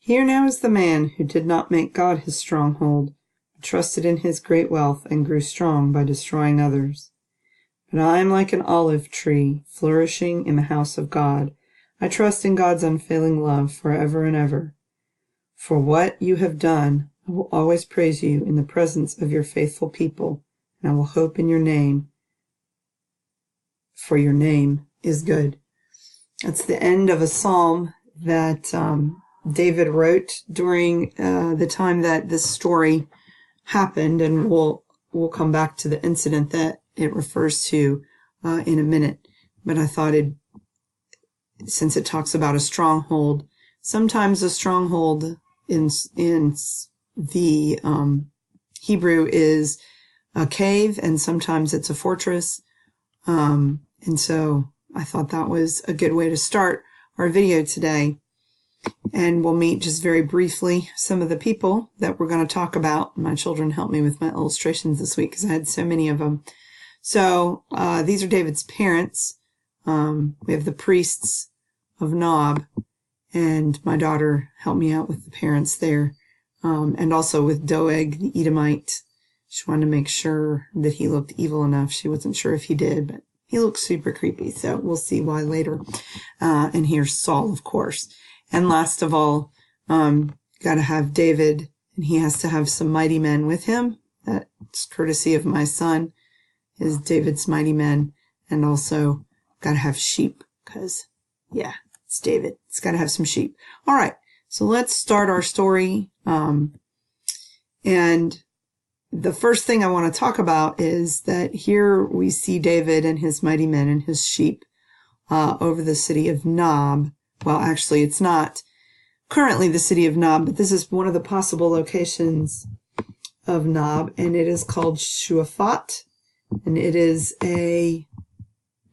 Here now is the man who did not make God his stronghold, but trusted in his great wealth and grew strong by destroying others. But I am like an olive tree flourishing in the house of God. I trust in God's unfailing love forever and ever. For what you have done, I will always praise you in the presence of your faithful people, and I will hope in your name, for your name is good. That's the end of a psalm that David wrote during the time that this story happened, and we'll come back to the incident that it refers to in a minute. But I thought since it talks about a stronghold, sometimes a stronghold in the Hebrew is a cave, and sometimes it's a fortress. And so I thought that was a good way to start our video today. And we'll meet just very briefly some of the people that we're going to talk about. My children helped me with my illustrations this week because I had so many of them. So these are David's parents. We have the priests of Nob, and my daughter helped me out with the parents there, and also with Doeg, the Edomite. She wanted to make sure that he looked evil enough. She wasn't sure if he did, but he looked super creepy, so we'll see why later. And here's Saul, of course. And last of all, got to have David, and he has to have some mighty men with him. That's courtesy of my son, is David's mighty men. And also got to have sheep, because, yeah, it's David. It's got to have some sheep. All right, so let's start our story. And the first thing I want to talk about is that here we see David and his mighty men and his sheep over the city of Nob. Well, actually, it's not currently the city of Nob, but this is one of the possible locations of Nob, and it is called Shuafat, and it is a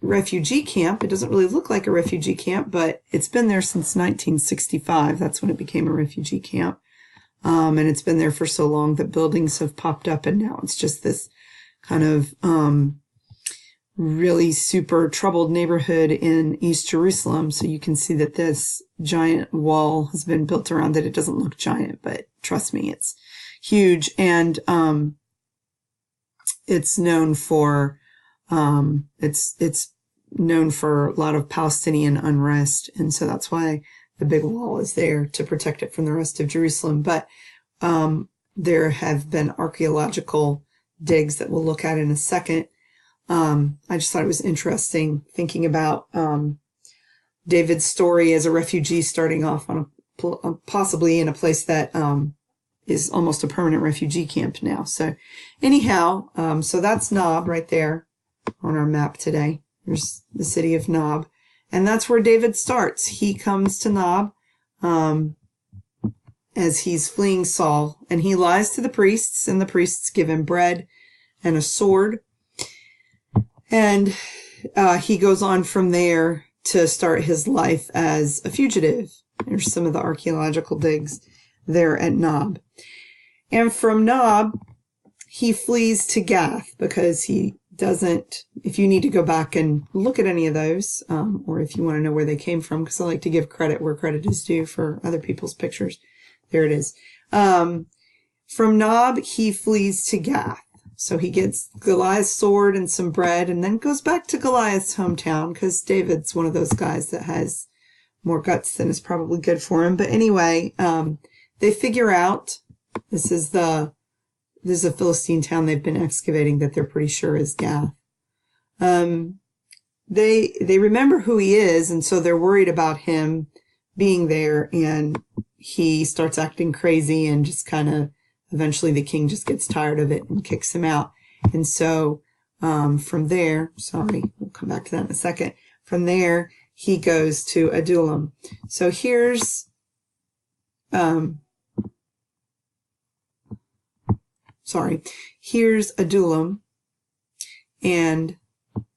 refugee camp. It doesn't really look like a refugee camp, but it's been there since 1965. That's when it became a refugee camp. And it's been there for so long that buildings have popped up, and now it's just this kind of really super troubled neighborhood in East Jerusalem. So you can see that this giant wall has been built around it. It doesn't look giant, but trust me, it's huge. And it's known for it's known for a lot of Palestinian unrest, and so that's why the big wall is there to protect it from the rest of Jerusalem. But there have been archaeological digs that we'll look at in a second. I just thought it was interesting thinking about David's story as a refugee starting off on possibly in a place that is almost a permanent refugee camp now. So anyhow, so that's Nob right there on our map today. There's the city of Nob. And that's where David starts. He comes to Nob as he's fleeing Saul, and he lies to the priests, and the priests give him bread and a sword. And he goes on from there to start his life as a fugitive. There's some of the archaeological digs there at Nob. And from Nob, he flees to Gath because he doesn't, if you need to go back and look at any of those, or if you want to know where they came from, because I like to give credit where credit is due for other people's pictures. There it is. From Nob, he flees to Gath. So he gets Goliath's sword and some bread, and then goes back to Goliath's hometown, because David's one of those guys that has more guts than is probably good for him. But anyway, they figure out this is a Philistine town they've been excavating that they're pretty sure is Gath. They remember who he is, and so they're worried about him being there, and he starts acting crazy, and just kind of eventually the king just gets tired of it and kicks him out. And so from there, we'll come back to that in a second. From there, he goes to Adullam. So here's here's Adullam, and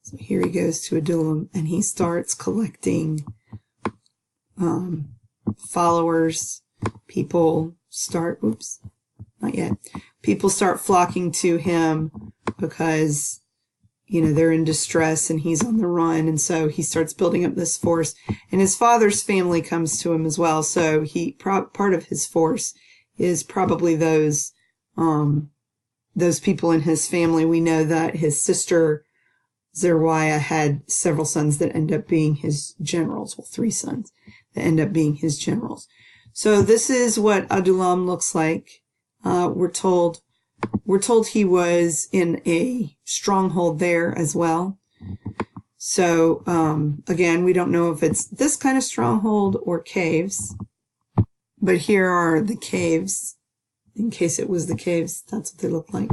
so here he goes to Adullam, and he starts collecting followers. People start flocking to him because, they're in distress and he's on the run. And so he starts building up this force, and his father's family comes to him as well. So part of his force is probably those people in his family. We know that his sister Zeruiah had several sons that end up being his generals. Well, 3 sons that end up being his generals. So this is what Adullam looks like. We're told he was in a stronghold there as well. So, again, we don't know if it's this kind of stronghold or caves, but here are the caves. In case it was the caves, that's what they look like.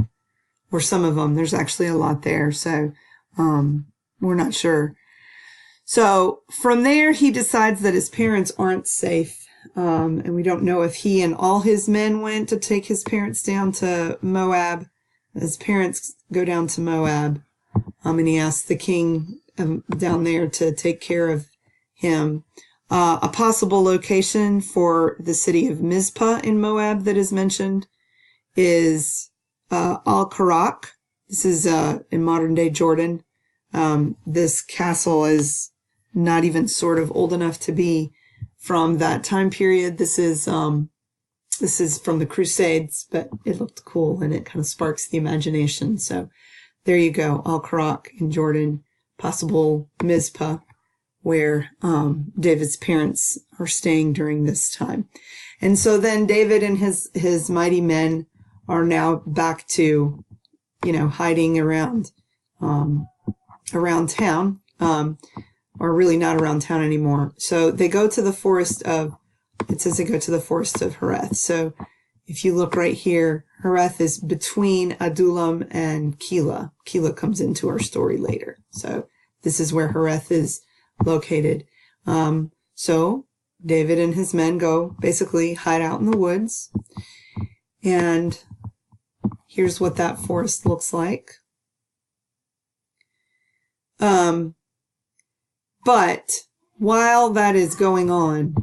Or some of them. There's actually a lot there. So, we're not sure. So from there, he decides that his parents aren't safe. And we don't know if he and all his men went to take his parents down to Moab. His parents go down to Moab. And he asks the king down there to take care of him. A possible location for the city of Mizpah in Moab that is mentioned is Al-Karak. This is in modern-day Jordan. This castle is not even sort of old enough to be from that time period. This is from the Crusades, but it looked cool and it kind of sparks the imagination. So there you go, Al-Karak in Jordan, possible Mizpah, where David's parents are staying during this time. And so then David and his mighty men are now back to hiding around town, or really not around town anymore. So they go to the forest of Hereth. So if you look right here, Hereth is between Adullam and Keilah. Keilah comes into our story later. So this is where Hereth is located. So David and his men go basically hide out in the woods. And here's what that forest looks like. But while that is going on,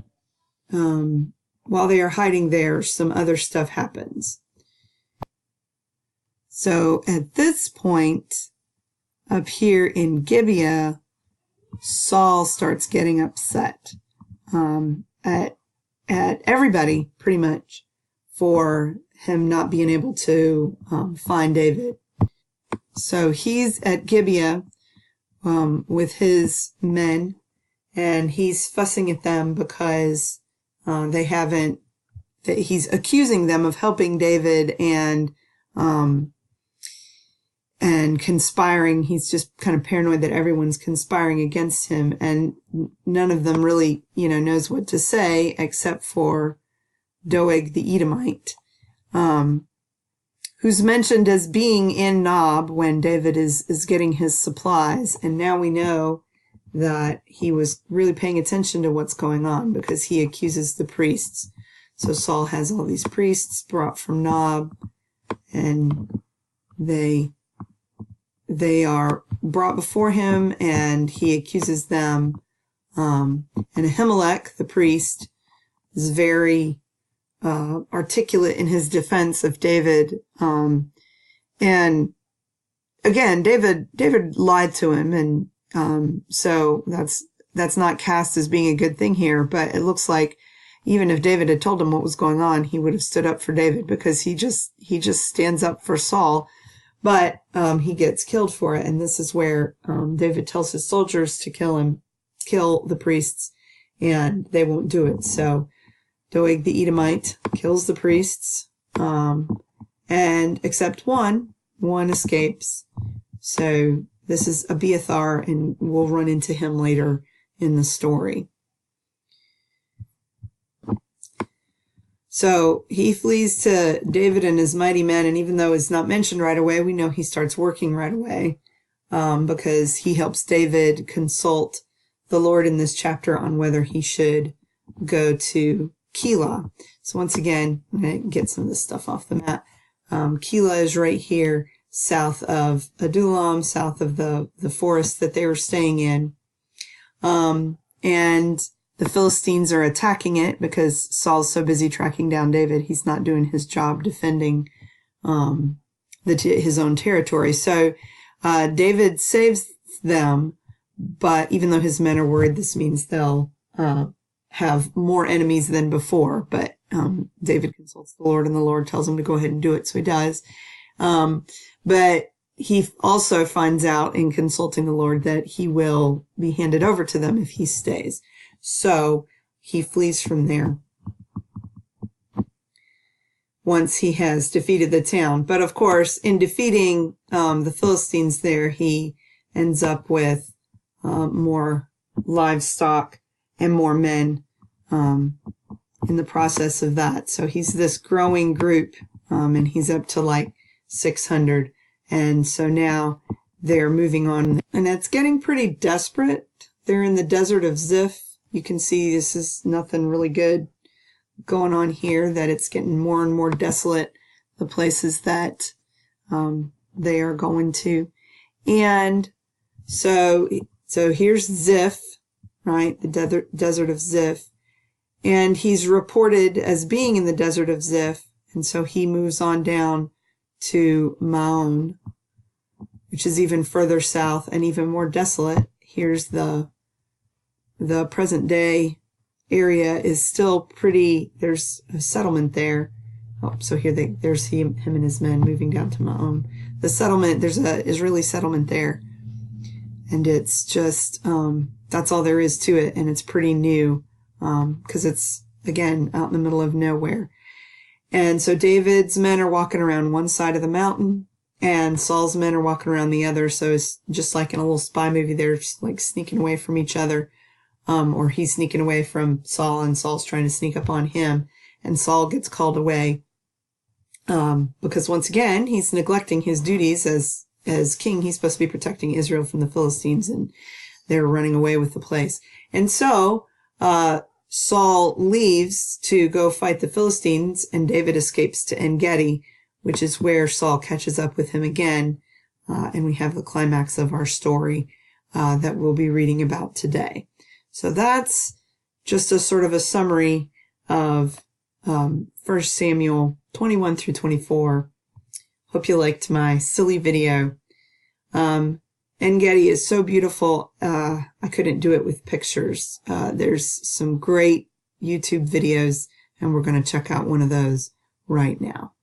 while they are hiding there, some other stuff happens. So at this point, up here in Gibeah, Saul starts getting upset at everybody, pretty much, for him not being able to find David. So he's at Gibeah with his men, and he's fussing at them because he's accusing them of helping David and conspiring. He's just kind of paranoid that everyone's conspiring against him, and none of them really, knows what to say except for Doeg the Edomite, who's mentioned as being in Nob when David is getting his supplies. And now we know that he was really paying attention to what's going on because he accuses the priests. So Saul has all these priests brought from Nob, and they are brought before him, and he accuses them. And Ahimelech, the priest, is very articulate in his defense of David. And again, David lied to him, and so that's not cast as being a good thing here. But it looks like even if David had told him what was going on, he would have stood up for David, because he just stands up for Saul. But he gets killed for it, and this is where David tells his soldiers to kill the priests, and they won't do it. So Doeg the Edomite kills the priests, and except one escapes. So this is Abiathar, and we'll run into him later in the story. So he flees to David and his mighty men, and even though it's not mentioned right away, we know he starts working right away, because he helps David consult the Lord in this chapter on whether he should go to Keilah. So once again, I'm going to get some of this stuff off the map. Keilah is right here, south of Adullam, south of the forest that they were staying in. And the Philistines are attacking it because Saul's so busy tracking down David, he's not doing his job defending his own territory. So David saves them, but even though his men are worried, this means they'll have more enemies than before. But David consults the Lord, and the Lord tells him to go ahead and do it, so he does. But he also finds out in consulting the Lord that he will be handed over to them if he stays. So he flees from there once he has defeated the town. But of course, in defeating the Philistines there, he ends up with more livestock and more men in the process of that. So he's this growing group, and he's up to like 600. And so now they're moving on, and it's getting pretty desperate. They're in the desert of Ziph. You can see this is nothing really good going on here, that it's getting more and more desolate, the places that they are going to. And so here's Ziph, right? The desert of Ziph. And he's reported as being in the desert of Ziph. And so he moves on down to Maon, which is even further south and even more desolate. Here's the present day area is still pretty, there's a settlement there. Oh, so here there's him and his men moving down to Maon. The settlement, there's a Israeli settlement there. And it's just, that's all there is to it. And it's pretty new, because it's, again, out in the middle of nowhere. And so David's men are walking around one side of the mountain, and Saul's men are walking around the other. So it's just like in a little spy movie, they're just like sneaking away from each other. Or he's sneaking away from Saul, and Saul's trying to sneak up on him, and Saul gets called away, because once again, he's neglecting his duties as king. He's supposed to be protecting Israel from the Philistines, and they're running away with the place. And so, Saul leaves to go fight the Philistines, and David escapes to En-Gedi, which is where Saul catches up with him again. And we have the climax of our story, that we'll be reading about today. So that's just a sort of a summary of 1 Samuel 21 through 24. Hope you liked my silly video. En-Gedi is so beautiful, I couldn't do it with pictures. There's some great YouTube videos, and we're going to check out one of those right now.